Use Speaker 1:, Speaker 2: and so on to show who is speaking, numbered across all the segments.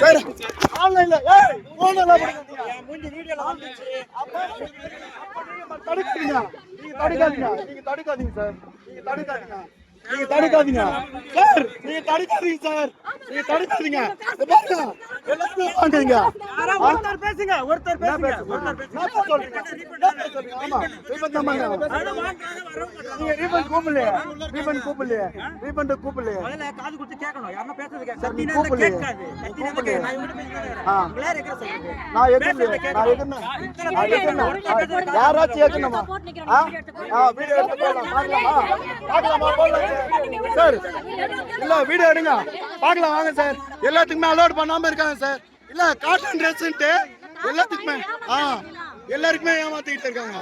Speaker 1: சரி ஆன்லைன்ல ஏய் போன் எல்லாம் போடுங்க மூஞ்சி வீடியோல வந்துச்சு தடுக்காதீங்க நீங்க தடுக்காதீங்க சார் நீங்க தடுக்காதீங்க சார் நீங்க தடுக்காதீங்க சார் நீங்க தடுக்காதீங்க எல்லாரும் வாங்குங்க ஒருத்தர் பேசுங்க ஆமா ரீபன் தான் நீங்க ரீபன் கூப்பிடலையே
Speaker 2: முதல்ல காது கொடுத்து கேட்கணும் யாரனா பேசுறது கேட்காது
Speaker 1: நான் எதுன்னு யாராச்சும் ஏக்கணுமா வீடியோ எடுத்து போடலாமா சார் இல்ல வீடியோ எடுங்க பார்க்கலாம் வாங்க சார் எல்லாத்துக்குமே அலோட் பண்ணாம இருக்காங்க சார் இல்ல காட்டன் ட்ரெஸ்ன்ட்டு எல்லாத்துக்குமே எல்லாருக்குமே ஏமாத்திட்டு இருக்காங்க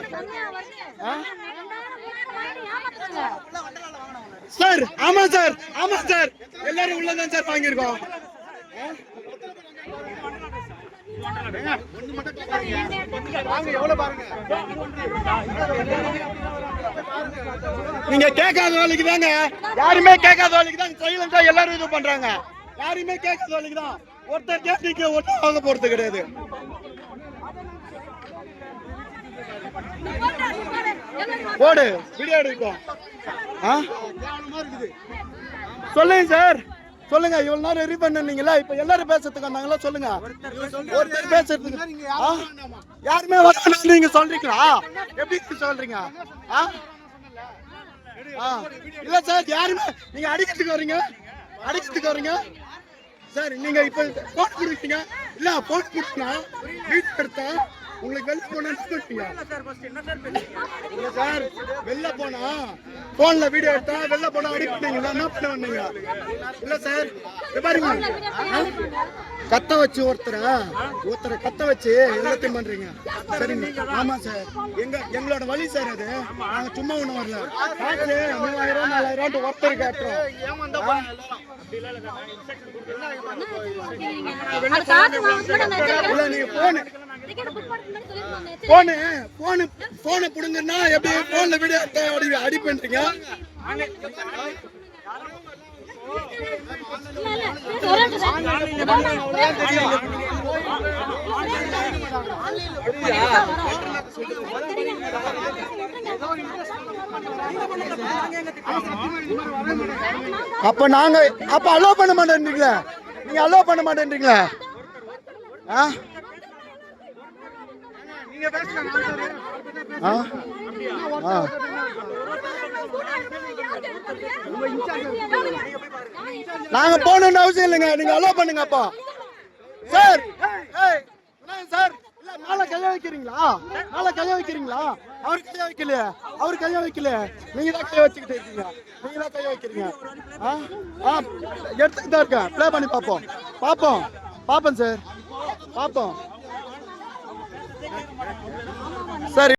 Speaker 1: சார் ஆமா சார் எல்லாரும் உள்ளதான் சார் வாங்கியிருக்கோம் நீங்க கேட்காத வேலைக்கு தாங்க யாருமே கேட்காத வேலைக்கு தான் சைலண்டா எல்லாரும் இது பண்றாங்க யாருமே கேட்காத வேலைக்கு தான் ஒருத்தர் கேட்டீங்க ஒருத்தர் வாங்க போறது கிடையாது போடு வீடியோ எடுப்போம் சொல்லுங்க சார் சொல்லுங்க இவ்வளவு நேரம் ரெடி பண்ணீங்களா இப்ப எல்லாரும் பேசுறதுக்கு வந்தாங்களா சொல்லுங்க ஒருத்தர் பேசுறதுக்கு யாருமே வரல நீங்க சொல்றீங்களா எப்படி சொல்றீங்க இல்ல சார் யாருமே நீங்க அடிக்கிறதுக்கு வரீங்க சார் நீங்க இப்ப போன் கொடுத்தீங்க இல்ல போன் கொடுத்தா வீட்டு எடுத்தா உங்களுக்கு வெளில போனா இல்ல சார் வெளில போனா போன்ல வீடியோ எடுத்தா வெளில போனா அடிப்பீங்களா என்ன பண்ண வந்தீங்க இல்ல சார் பாருங்க கத்த வச்சு ஒருத்தரை கத்த வச்சு எல்லாத்தையும் பண்றீங்க சரிங்க ஆமா சார் எங்களோட வழி சார் அது நாங்க சும்மா ஒண்ணு வரல காசு 3000 4000 ஒருத்தர் கேட்டோம் இல்ல நீங்க போன புடுங்கன்னா எப்படி போன்ல வீடியோ அடி பண்றீங்க அப்ப அலோ பண்ண மாட்டேன்றீங்களா நீங்க அலோ பண்ண மாட்டேன்றீங்களா நாங்க போகணும்னு அவசியம் இல்லைங்க நீங்க அலோ பண்ணுங்க அப்பா சார் சார் மேல கைய வைக்கிறீங்களா அவர் கைய வைக்கல நீங்க தான் கைய வச்சுக்கிட்டு இருக்கீங்க எடுத்துக்கிட்டு தான் இருக்கேன் ப்ளே பண்ணி பாப்போம் சார் பாப்போம் சார்